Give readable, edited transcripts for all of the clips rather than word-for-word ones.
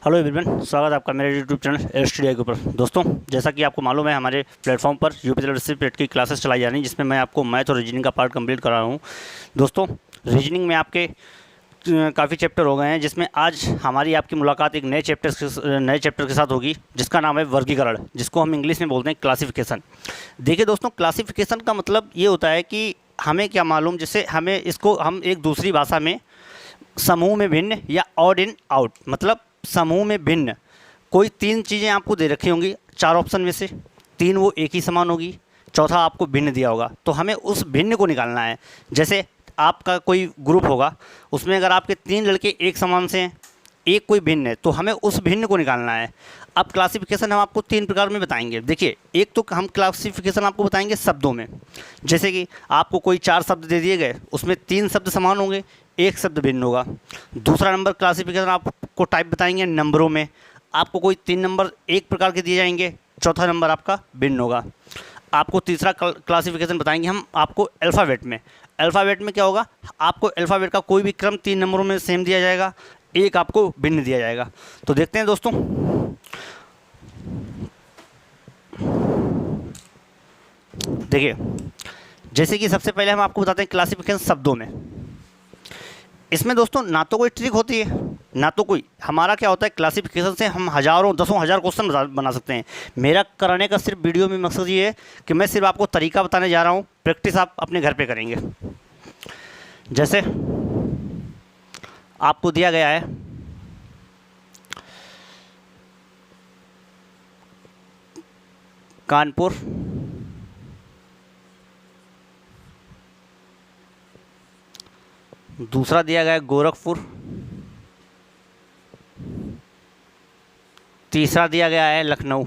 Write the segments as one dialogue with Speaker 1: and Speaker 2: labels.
Speaker 1: Hello everyone, स्वागत है आपका मेरे यूट्यूब चैनल एसटीडीआई के ऊपर। दोस्तों, जैसा कि आपको मालूम है, हमारे प्लेटफॉर्म पर यूपी लीडरशिप पेट की क्लासेस चलाई जा रही हैं, जिसमें मैं आपको मैथ और रीजनिंग का पार्ट कंप्लीट करा रहा हूँ। दोस्तों, रीजनिंग में आपके काफ़ी चैप्टर हो गए हैं, जिसमें आज हमारी आपकी मुलाकात एक नए चैप्टर के साथ होगी, जिसका नाम है वर्गीकरण, जिसको हम इंग्लिश में बोलते हैं क्लासिफिकेशन। देखिए दोस्तों, क्लासिफिकेशन का मतलब ये होता है कि हमें क्या मालूम, जैसे हमें इसको हम एक दूसरी भाषा में समूह में भिन्न या ऑड इन आउट, मतलब समूह में भिन्न कोई तीन चीज़ें आपको दे रखी होंगी, चार ऑप्शन में से तीन वो एक ही समान होगी, चौथा आपको भिन्न दिया होगा। तो हमें उस भिन्न को निकालना है। जैसे आपका कोई ग्रुप होगा, उसमें अगर आपके तीन लड़के एक समान से हैं, एक कोई भिन्न है, तो हमें उस भिन्न को निकालना है। अब क्लासिफिकेशन हम आपको तीन प्रकार में बताएंगे। देखिए, एक तो हम क्लासिफिकेशन आपको बताएंगे शब्दों में, जैसे कि आपको कोई चार शब्द दे दिए गए, उसमें तीन शब्द समान होंगे, एक शब्द भिन्न होगा। दूसरा नंबर क्लासिफिकेशन आपको टाइप बताएंगे नंबरों में, आपको कोई तीन नंबर एक प्रकार के दिए जाएंगे, चौथा नंबर आपका भिन्न होगा। आपको तीसरा क्लासिफिकेशन बताएंगे हम आपको अल्फ़ाबेट में। अल्फ़ाबेट में क्या होगा, आपको अल्फ़ाबेट का कोई भी क्रम तीन नंबरों में सेम दिया जाएगा, एक आपको भिन्न दिया जाएगा। तो देखते हैं दोस्तों, देखिए, जैसे कि सबसे पहले हम आपको बताते हैं क्लासिफिकेशन शब्दों में। इसमें दोस्तों ना तो कोई ट्रिक होती है, ना तो कोई, हमारा क्या होता है, क्लासिफिकेशन से हम हज़ारों दसों हज़ार क्वेश्चन बना सकते हैं। मेरा कराने का सिर्फ वीडियो में मकसद ये है कि मैं सिर्फ आपको तरीका बताने जा रहा हूँ, प्रैक्टिस आप अपने घर पे करेंगे। जैसे आपको दिया गया है कानपुर, दूसरा दिया गया है गोरखपुर, तीसरा दिया गया है लखनऊ,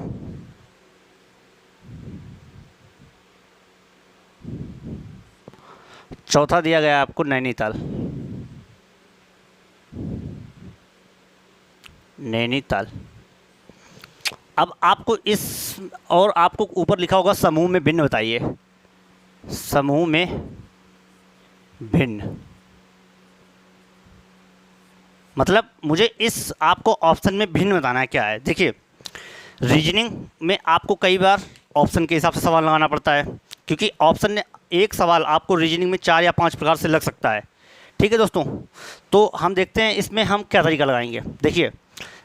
Speaker 1: चौथा दिया गया है आपको नैनीताल। अब आपको इस, और आपको ऊपर लिखा होगा समूह में भिन्न बताइए, समूह में भिन्न, मतलब मुझे इस आपको ऑप्शन में भिन्न बताना है क्या है। देखिए, रीजनिंग में आपको कई बार ऑप्शन के हिसाब से सवाल लगाना पड़ता है, क्योंकि ऑप्शन ने एक सवाल आपको रीजनिंग में चार या पांच प्रकार से लग सकता है। ठीक है दोस्तों, तो हम देखते हैं इसमें हम क्या तरीका लगाएंगे। देखिए,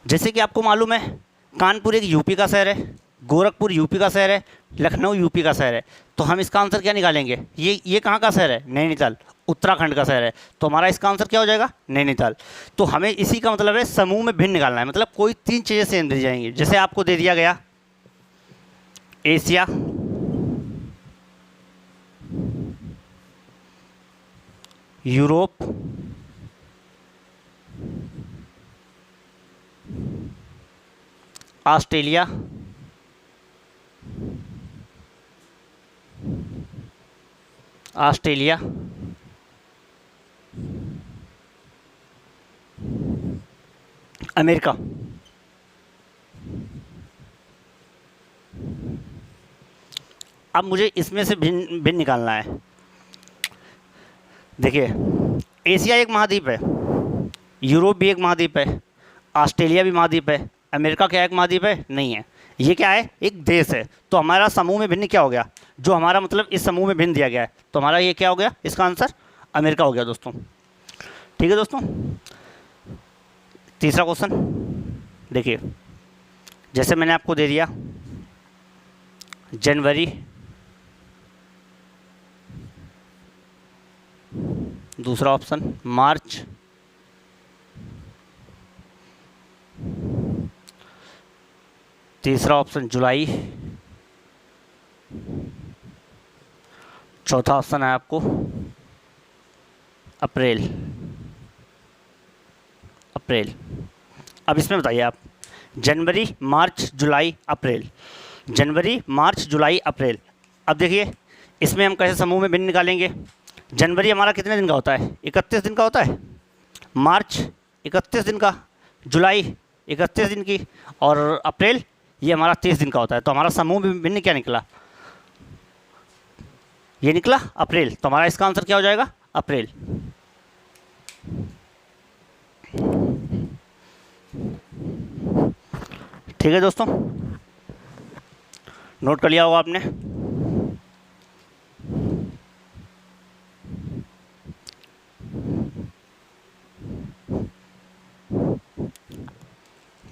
Speaker 1: जैसे कि आपको मालूम है, कानपुर एक यूपी का शहर है, गोरखपुर यूपी का शहर है, लखनऊ यूपी का शहर है, तो हम इसका आंसर क्या निकालेंगे, ये कहाँ का शहर है, नैनीताल, उत्तराखंड का शहर है, तो हमारा इसका आंसर क्या हो जाएगा, नैनीताल। तो हमें इसी का मतलब है समूह में भिन्न निकालना है, मतलब कोई तीन चीज़ें सेम दी जाएंगी। जैसे आपको दे दिया गया एशिया, यूरोप, ऑस्ट्रेलिया, अमेरिका। अब मुझे इसमें से भिन्न निकालना है। देखिए, एशिया एक महाद्वीप है, यूरोप भी एक महाद्वीप है, ऑस्ट्रेलिया भी महाद्वीप है, अमेरिका क्या एक महाद्वीप है, नहीं है, ये क्या है, एक देश है। तो हमारा समूह में भिन्न क्या हो गया, जो हमारा मतलब इस समूह में भिन्न दिया गया है, तो हमारा ये क्या हो गया, इसका आंसर अमेरिका हो गया दोस्तों। ठीक है दोस्तों, तीसरा क्वेश्चन देखिए, जैसे मैंने आपको दे दिया जनवरी, दूसरा ऑप्शन मार्च, तीसरा ऑप्शन जुलाई, चौथा ऑप्शन है आपको अप्रैल। अब इसमें बताइए आप, जनवरी, मार्च, जुलाई, अप्रैल, जनवरी, मार्च, जुलाई, अप्रैल। अब देखिए, इसमें हम कैसे समूह में भिन्न निकालेंगे। जनवरी हमारा कितने दिन का होता है, 31 दिन का होता है, मार्च 31 दिन का, जुलाई 31 दिन की, और अप्रैल ये हमारा 30 दिन का होता है। तो हमारा समूह में भिन्न क्या निकला, ये निकला अप्रैल। तो हमारा इसका आंसर क्या हो जाएगा, अप्रैल। ठीक है दोस्तों, नोट कर लिया होगा आपने।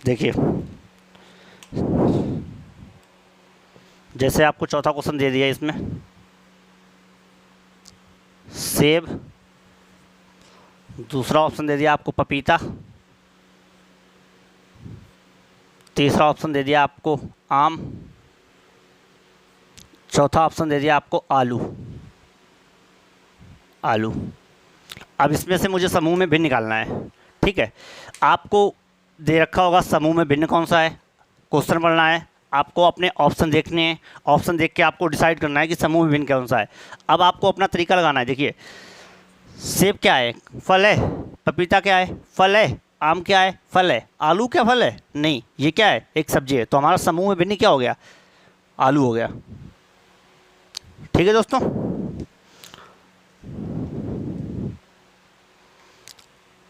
Speaker 1: देखिए, जैसे आपको चौथा क्वेश्चन दे दिया इसमें, सेब, दूसरा ऑप्शन दे दिया आपको पपीता, तीसरा ऑप्शन दे दिया आपको आम, चौथा ऑप्शन दे दिया आपको आलू। आलू। अब इसमें से मुझे समूह में भिन्न निकालना है, ठीक है। आपको दे रखा होगा समूह में भिन्न कौन सा है, क्वेश्चन पढ़ना है, आपको अपने ऑप्शन देखने हैं, ऑप्शन देख के आपको डिसाइड करना है कि समूह में भिन्न कौन सा है। अब आपको अपना तरीका लगाना है। देखिए, सेब क्या है, फल है, पपीता क्या है, फल है, आम क्या है, फल है, आलू क्या फल है, नहीं, ये क्या है, एक सब्जी है। तो हमारा समूह में भिन्न क्या हो गया, आलू हो गया। ठीक है दोस्तों,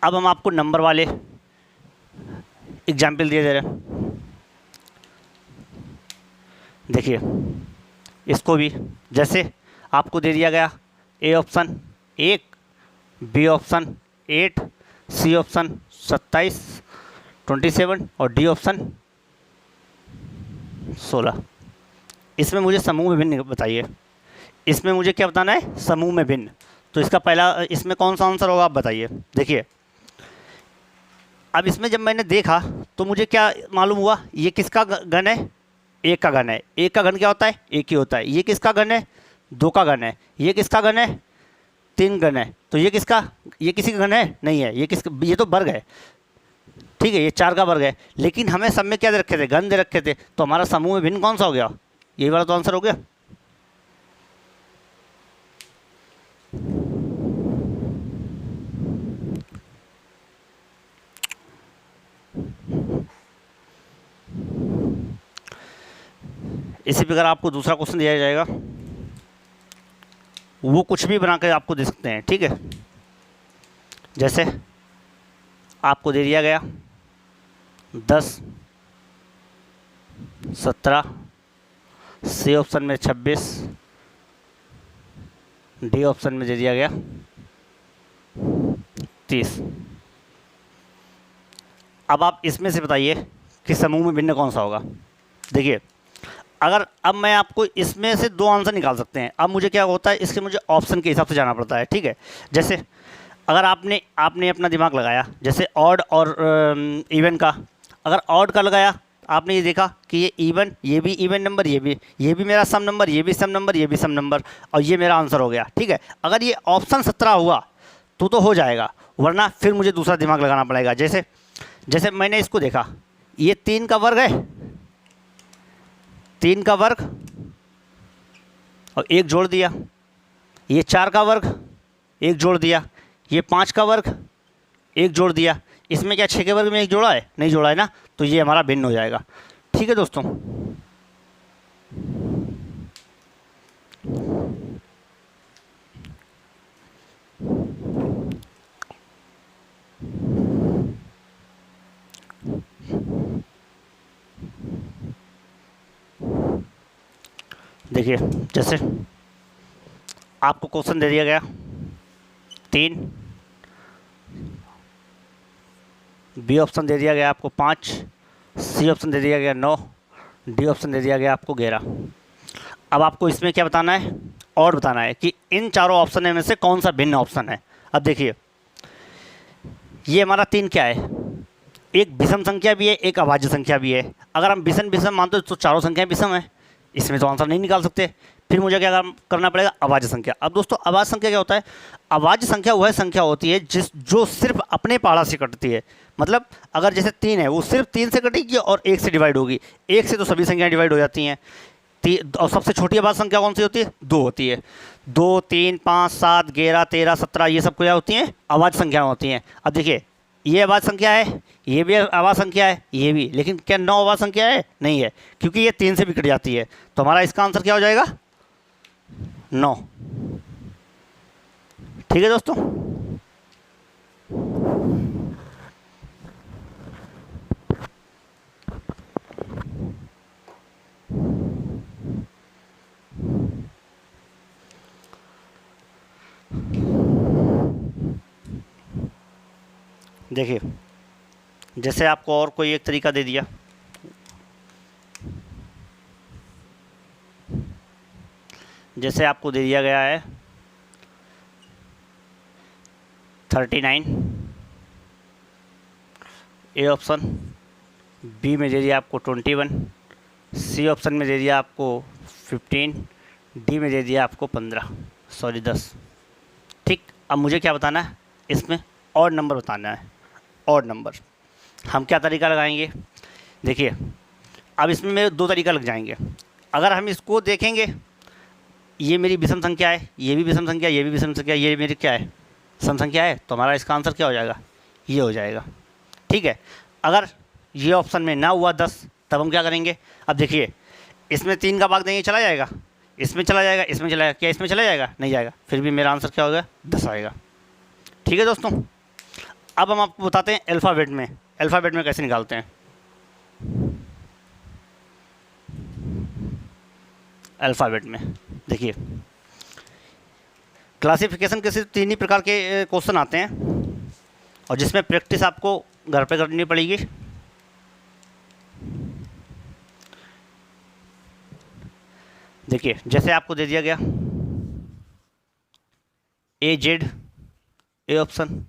Speaker 1: अब हम आपको नंबर वाले एग्जाम्पल दिए दे रहे हैं। देखिए, इसको भी जैसे आपको दे दिया गया A option 1, B option 8, C option 27, 27 और डी ऑप्शन 16। इसमें मुझे समूह में भिन्न बताइए। इसमें मुझे क्या बताना है, समूह में भिन्न। तो इसका पहला, इसमें कौन सा आंसर होगा आप बताइए। देखिए, अब इसमें जब मैंने देखा तो मुझे क्या मालूम हुआ, ये किसका घन है, एक का घन है। एक का घन क्या होता है, एक ही होता है। ये किसका घन है, 2 का घन है। ये किसका घन है, 3 घन है। तो ये किसका, ये किसी का घन है, नहीं है। ये किसका, ये तो वर्ग है, ठीक है, ये 4 का वर्ग है। लेकिन हमें सब में क्या दे रखे थे, घन दे रखे थे। तो हमारा समूह में भिन्न कौन सा हो गया, यही वाला तो आंसर हो गया। इसी प्रकार आपको दूसरा क्वेश्चन दिया जाएगा, वो कुछ भी बना कर आपको दे सकते हैं, ठीक है। जैसे आपको दे दिया गया 10, 17, सी ऑप्शन में 26, डी ऑप्शन में दे दिया गया 30। अब आप इसमें से बताइए कि समूह में भिन्न कौन सा होगा। देखिए, अगर अब मैं आपको इसमें से 2 आंसर निकाल सकते हैं। अब मुझे क्या होता है, इसके मुझे ऑप्शन के हिसाब से जाना पड़ता है, ठीक है। जैसे अगर आपने अपना दिमाग लगाया, जैसे ऑड और इवन का, अगर ऑड का लगाया, आपने ये देखा कि ये इवन, ये भी इवन नंबर, ये भी मेरा सम नंबर, ये भी सम नंबर, ये भी सम नंबर, और ये मेरा आंसर हो गया, ठीक है। अगर ये ऑप्शन 17 हुआ तो हो जाएगा, वरना फिर मुझे दूसरा दिमाग लगाना पड़ेगा। जैसे मैंने इसको देखा, ये 3 का वर्ग है, 3 का वर्ग और 1 जोड़ दिया, ये 4 का वर्ग 1 जोड़ दिया, ये 5 का वर्ग 1 जोड़ दिया। इसमें क्या 6 के वर्ग में 1 जोड़ा है, नहीं जोड़ा है ना, तो ये हमारा भिन्न हो जाएगा। ठीक है दोस्तों, देखिए, जैसे आपको क्वेश्चन दे दिया गया 3, बी ऑप्शन दे दिया गया आपको 5, सी ऑप्शन दे दिया गया 9, डी ऑप्शन दे दिया गया आपको 11। अब आपको इसमें क्या बताना है, और बताना है कि इन चारों ऑप्शन में से कौन सा भिन्न ऑप्शन है। अब देखिए, ये हमारा 3 क्या है, एक विषम संख्या भी है, एक अभाज्य संख्या भी है। अगर हम विषम मानते तो चारों संख्याएं विषम है, इसमें तो आंसर नहीं निकाल सकते। फिर मुझे क्या करना पड़ेगा, अभाज्य संख्या। अब दोस्तों, अभाज्य संख्या क्या होता है, अभाज्य संख्या वह संख्या होती है जो सिर्फ अपने पहाड़ा से कटती है। मतलब अगर जैसे 3 है, वो सिर्फ 3 से कटेगी और 1 से डिवाइड होगी। 1 से तो सभी संख्याएं डिवाइड हो जाती हैं। और सबसे छोटी अभाज्य संख्या कौन सी होती है, 2 होती है। 2, 3, 5, 7, 11, 13, 17 ये सब क्या होती हैं, अभाज्य संख्याएं होती हैं। अब देखिए, ये अभाज्य संख्या है, ये भी अभाज्य संख्या है, ये भी, लेकिन क्या 9 अभाज्य संख्या है, नहीं है, क्योंकि ये 3 से भी कट जाती है। तो हमारा इसका आंसर क्या हो जाएगा, 9। ठीक है दोस्तों, देखिए जैसे आपको और कोई एक तरीका दे दिया, जैसे आपको दे दिया गया है 39 ए ऑप्शन, बी में दे दिया आपको 21, सी ऑप्शन में दे दिया आपको 15, डी में दे दिया आपको 10। ठीक, अब मुझे क्या बताना है, इसमें ऑड नंबर बताना है। ऑड नंबर हम क्या तरीका लगाएंगे, देखिए अब इसमें मेरे दो तरीका लग जाएंगे। अगर हम इसको देखेंगे, ये मेरी विषम संख्या है, ये भी विषम संख्या, ये भी विषम संख्या, ये मेरी क्या है, सम संख्या है, तो हमारा इसका आंसर क्या हो जाएगा, ये हो जाएगा। ठीक है, अगर ये ऑप्शन में ना हुआ 10, तब हम क्या करेंगे, अब देखिए इसमें 3 का भाग देंगे, चला जाएगा, इसमें चला जाएगा, इसमें चला जाएगा, क्या इसमें चला जाएगा, नहीं जाएगा, फिर भी मेरा आंसर क्या होगा, 10 आएगा। ठीक है दोस्तों, अब हम आपको बताते हैं अल्फ़ाबेट में, अल्फ़ाबेट में कैसे निकालते हैं। अल्फ़ाबेट में देखिए क्लासिफिकेशन के सिर्फ 3 ही प्रकार के क्वेश्चन आते हैं, और जिसमें प्रैक्टिस आपको घर पे करनी पड़ेगी। देखिए जैसे आपको दे दिया गया AZ A option,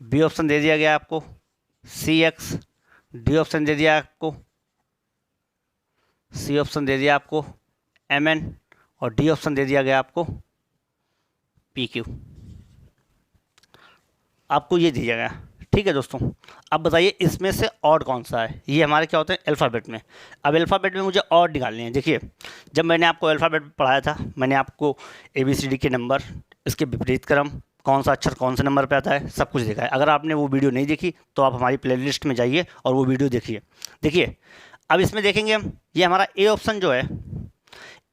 Speaker 1: B option दे दिया गया आपको CX, डी ऑप्शन दे दिया आपको, सी ऑप्शन दे दिया आपको MN, और डी ऑप्शन दे दिया गया आपको PQ। आपको ये दिया गया। ठीक है दोस्तों, अब बताइए इसमें से ऑड कौन सा है। ये हमारे क्या होते हैं अल्फ़ाबेट में। अब अल्फ़ाबेट में मुझे ऑड निकालने हैं। देखिए जब मैंने आपको अल्फ़ाबेट पढ़ाया था, मैंने आपको ABCD के नंबर, इसके विपरीत क्रम, कौन सा अक्षर कौन से नंबर पे आता है, सब कुछ देखा है। अगर आपने वो वीडियो नहीं देखी तो आप हमारी प्लेलिस्ट में जाइए और वो वीडियो देखिए। देखिए अब इसमें देखेंगे हम, ये हमारा ए ऑप्शन जो है,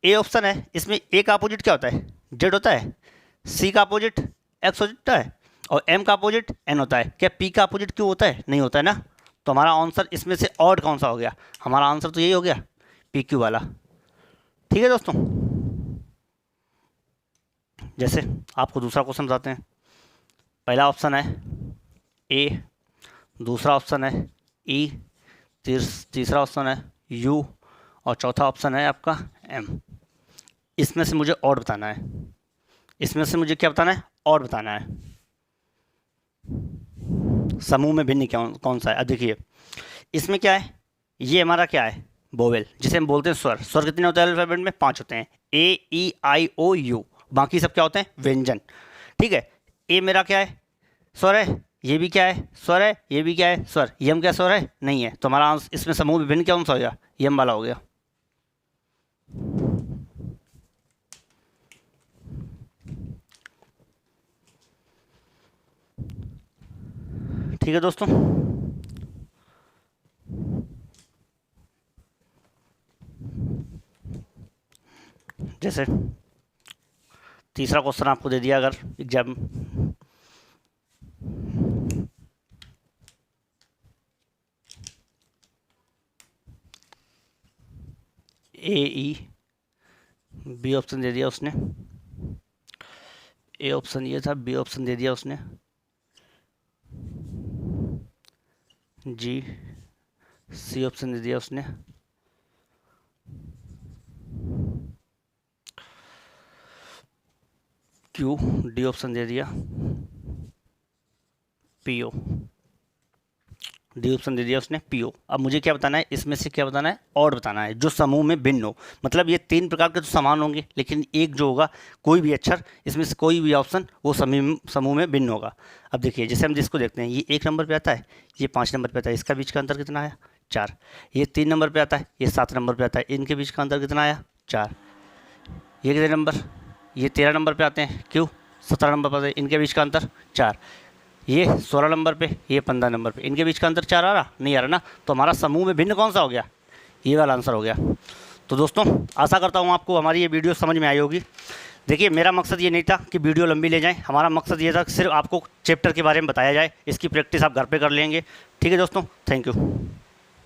Speaker 1: ए ऑप्शन है, इसमें ए का अपोजिट क्या होता है, जेड होता है, सी का अपोजिट एक्स होता है, और एम का अपोजिट एन होता है। क्या पी का अपोजिट क्यों होता है, नहीं होता है ना। तो हमारा आंसर इसमें से ऑड कौन सा हो गया, हमारा आंसर तो यही हो गया PQ वाला। ठीक है दोस्तों, जैसे आपको दूसरा क्वेश्चन बताते हैं। पहला ऑप्शन है ए, दूसरा ऑप्शन है ई, तीसरा ऑप्शन है U, और चौथा ऑप्शन है आपका M। इसमें से मुझे ऑड बताना है, इसमें से मुझे क्या बताना है, ऑड बताना है। समूह में भिन्न कौन सा है। अब देखिए इसमें क्या है, ये हमारा क्या है, वोवेल, जिसे हम बोलते हैं स्वर। स्वर कितने होते हैं अल्फ़ाबेट में, 5 होते हैं, A, E, I, O, U। बाकी सब क्या होते हैं, व्यंजन। ठीक है, ए मेरा क्या है, स्वर है, ये भी क्या है, स्वर है, ये भी क्या है, स्वर। यम क्या स्वर है, नहीं है। तो हमारा आंसर इसमें समूह में भिन्न कौन सा हो गया, यम वाला हो गया। ठीक है दोस्तों, जैसे तीसरा क्वेश्चन आपको दे दिया अगर एग्जाम, AE, बी ऑप्शन दे दिया उसने, ए ऑप्शन ये था, बी ऑप्शन दे दिया उसने, G, सी ऑप्शन दे दिया उसने, Q, डी ऑप्शन दे दिया, PO, डी ऑप्शन दे दिया उसने, PO। अब मुझे क्या बताना है, इसमें से क्या बताना है, ऑड बताना है, जो समूह में भिन्न हो। मतलब ये 3 प्रकार के तो समान होंगे, लेकिन एक जो होगा, कोई भी अक्षर इसमें से कोई भी ऑप्शन वो समूह में भिन्न होगा। अब देखिए जैसे हम जिसको देखते हैं, ये 1 नंबर पे आता है, ये 5 नंबर पे आता है, इसका बीच का अंतर कितना आया, 4। ये 3 नंबर पे आता है, ये 7 नंबर पे आता है, इनके बीच का अंतर कितना आया, 4। ये कितने नंबर, ये 13 नंबर पे आते हैं, क्यों, 17 नंबर पर आते हैं, इनके बीच का अंतर 4। ये 16 नंबर पे, ये 15 नंबर पे, इनके बीच का अंतर 4 आ रहा, नहीं आ रहा ना। तो हमारा समूह में भिन्न कौन सा हो गया, ये वाला आंसर हो गया। तो दोस्तों आशा करता हूँ आपको हमारी ये वीडियो समझ में आई होगी। देखिए मेरा मकसद ये नहीं था कि वीडियो लंबी ले जाएं, हमारा मकसद ये था कि सिर्फ आपको चैप्टर के बारे में बताया जाए, इसकी प्रैक्टिस आप घर पे कर लेंगे। ठीक है दोस्तों, थैंक यू।